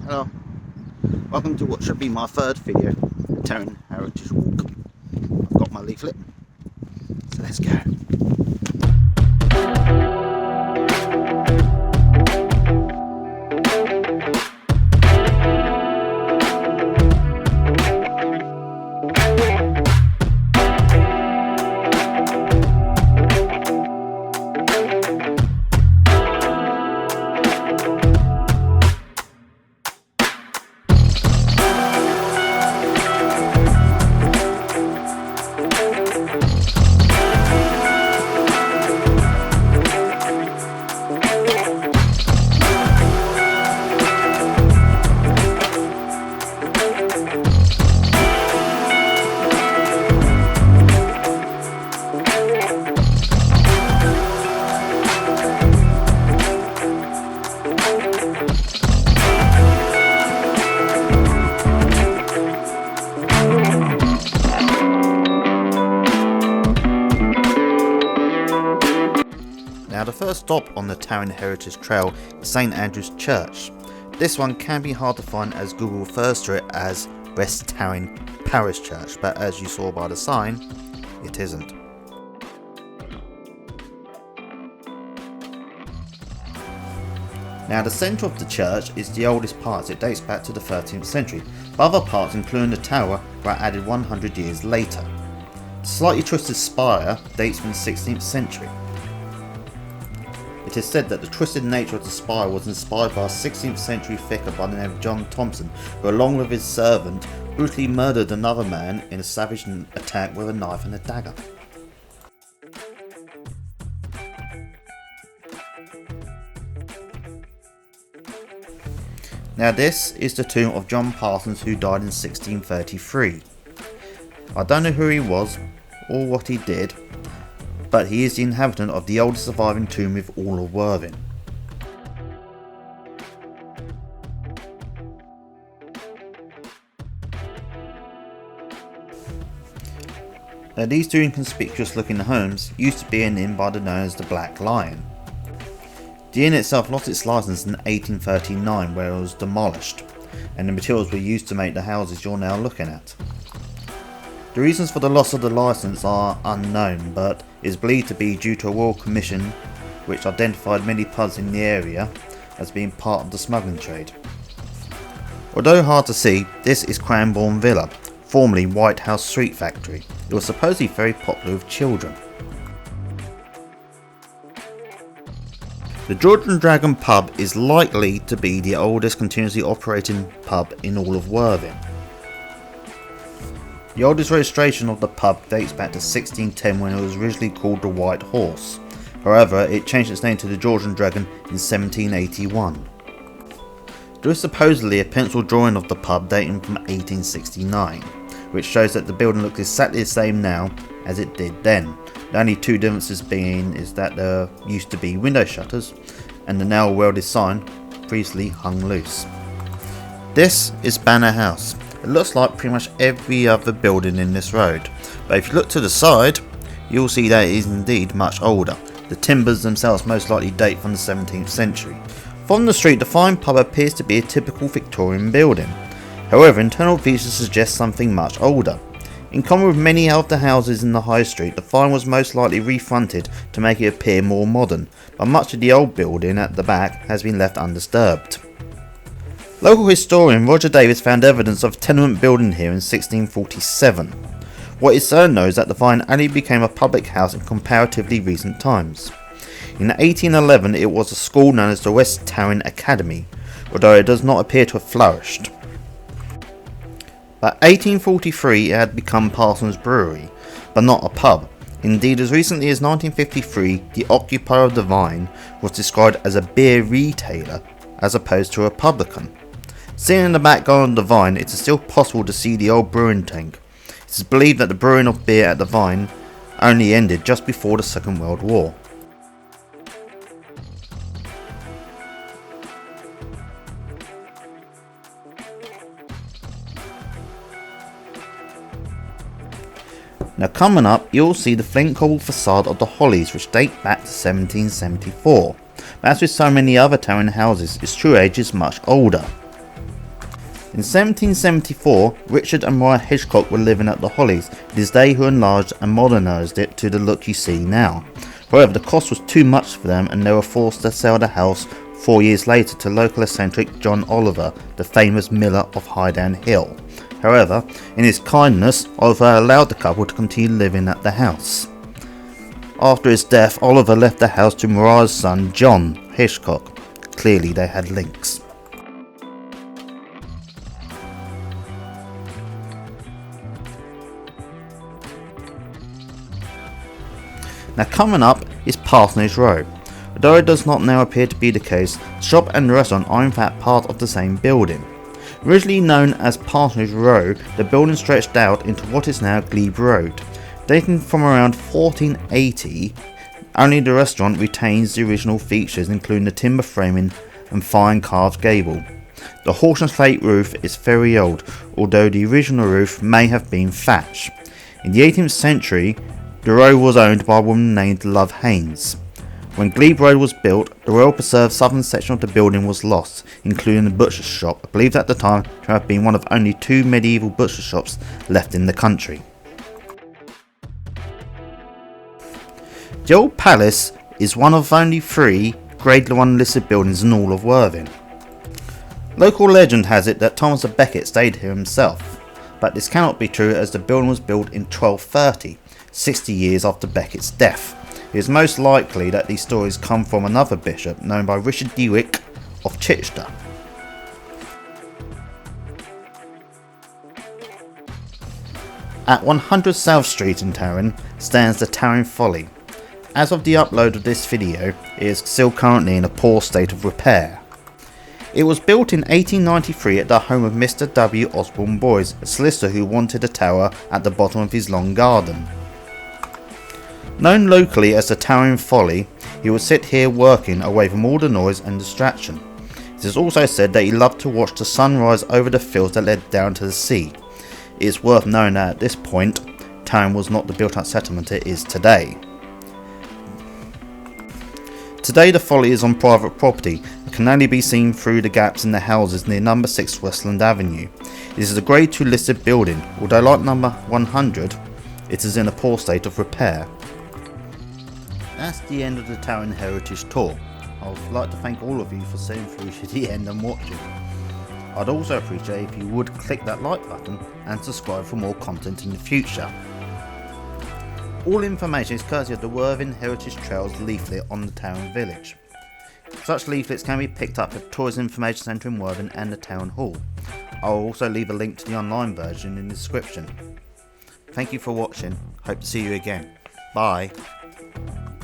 Hello, welcome to what should be my third video, the Tarring Heritage Walk. I've got my leaflet, so let's go. Now the first stop on the Tarring Heritage Trail is St Andrew's Church. This one can be hard to find as Google refers to it as West Tarring Parish Church, but as you saw by the sign, it isn't. Now the centre of the church is the oldest part as it dates back to the 13th century, but other parts including the tower were added 100 years later. The slightly twisted spire dates from the 16th century. It is said that the twisted nature of the spire was inspired by a 16th century vicar by the name of John Thompson, who along with his servant brutally murdered another man in a savage attack with a knife and a dagger. Now this is the tomb of John Parsons, who died in 1633. I don't know who he was or what he did, but he is the inhabitant of the oldest surviving tomb with all of Worthing. Now these two inconspicuous looking homes used to be an inn by the known as the Black Lion. The inn itself lost its license in 1839 where it was demolished, and the materials were used to make the houses you're now looking at. The reasons for the loss of the license are unknown, but is believed to be due to a royal commission which identified many pubs in the area as being part of the smuggling trade. Although hard to see, this is Cranbourne Villa, formerly White House Street Factory. It was supposedly very popular with children. The George and Dragon pub is likely to be the oldest continuously operating pub in all of Worthing. The oldest registration of the pub dates back to 1610 when it was originally called the White Horse. However, it changed its name to the George and Dragon in 1781. There is supposedly a pencil drawing of the pub dating from 1869, which shows that the building looks exactly the same now as it did then. The only two differences being is that there used to be window shutters and the now welded sign previously hung loose. This is Banner House. It looks like pretty much every other building in this road, but if you look to the side, you'll see that it is indeed much older. The timbers themselves most likely date from the 17th century. From the street, the fine pub appears to be a typical Victorian building. However, internal features suggest something much older. In common with many other houses in the high street, the fine was most likely refronted to make it appear more modern, but much of the old building at the back has been left undisturbed. Local historian Roger Davis found evidence of a tenement building here in 1647. What is certain though is that the Vine only became a public house in comparatively recent times. In 1811 it was a school known as the West Tarring Academy, although it does not appear to have flourished. By 1843 it had become Parsons Brewery, but not a pub. Indeed, as recently as 1953, the occupier of the Vine was described as a beer retailer as opposed to a publican. Sitting in the back garden of the Vine, it is still possible to see the old brewing tank. It is believed that the brewing of beer at the Vine only ended just before the Second World War. Now coming up, you'll see the flint cobbled facade of the Hollies, which date back to 1774. But as with so many other Tarring houses, its true age is much older. In 1774, Richard and Maria Hitchcock were living at the Hollies. It is they who enlarged and modernised it to the look you see now. However, the cost was too much for them and they were forced to sell the house 4 years later to local eccentric John Oliver, the famous miller of Highdown Hill. However, in his kindness, Oliver allowed the couple to continue living at the house. After his death, Oliver left the house to Maria's son John Hitchcock. Clearly they had links. Now coming up is Parsonage Row. Although it does not now appear to be the case, the shop and the restaurant are in fact part of the same building. Originally known as Parsonage Row, the building stretched out into what is now Glebe Road. Dating from around 1480, only the restaurant retains the original features including the timber framing and fine carved gable. The horse and slate roof is very old, although the original roof may have been thatch. In the 18th century, the row was owned by a woman named Love Haynes. When Glebe Road was built, the well-preserved southern section of the building was lost, including the butcher's shop, believed at the time to have been one of only 2 medieval butcher shops left in the country. The Old Palace is one of only 3 Grade 1 listed buildings in all of Worthing. Local legend has it that Thomas à Becket stayed here himself, but this cannot be true as the building was built in 1230. 60 years after Becket's death. It is most likely that these stories come from another bishop known by Richard Dewick of Chichester. At 100 South Street in Tarring stands the Tarring Folly. As of the upload of this video, it is still currently in a poor state of repair. It was built in 1893 at the home of Mr. W. Osborne Boys, a solicitor who wanted a tower at the bottom of his long garden. Known locally as the Tarring Folly, he would sit here working away from all the noise and distraction. It is also said that he loved to watch the sun rise over the fields that led down to the sea. It is worth knowing that at this point, Tarring was not the built-up settlement it is today. Today the Folly is on private property and can only be seen through the gaps in the houses near number 6 Westland Avenue. It is a Grade 2 listed building, although like number 100, it is in a poor state of repair. That's the end of the Tarring Heritage Tour. I would like to thank all of you for sitting through to the end and watching. I'd also appreciate if you would click that like button and subscribe for more content in the future. All information is courtesy of the Worthing Heritage Trails leaflet on the Tarring Village. Such leaflets can be picked up at Tourism Information Centre in Worthing and the Town Hall. I will also leave a link to the online version in the description. Thank you for watching, hope to see you again. Bye.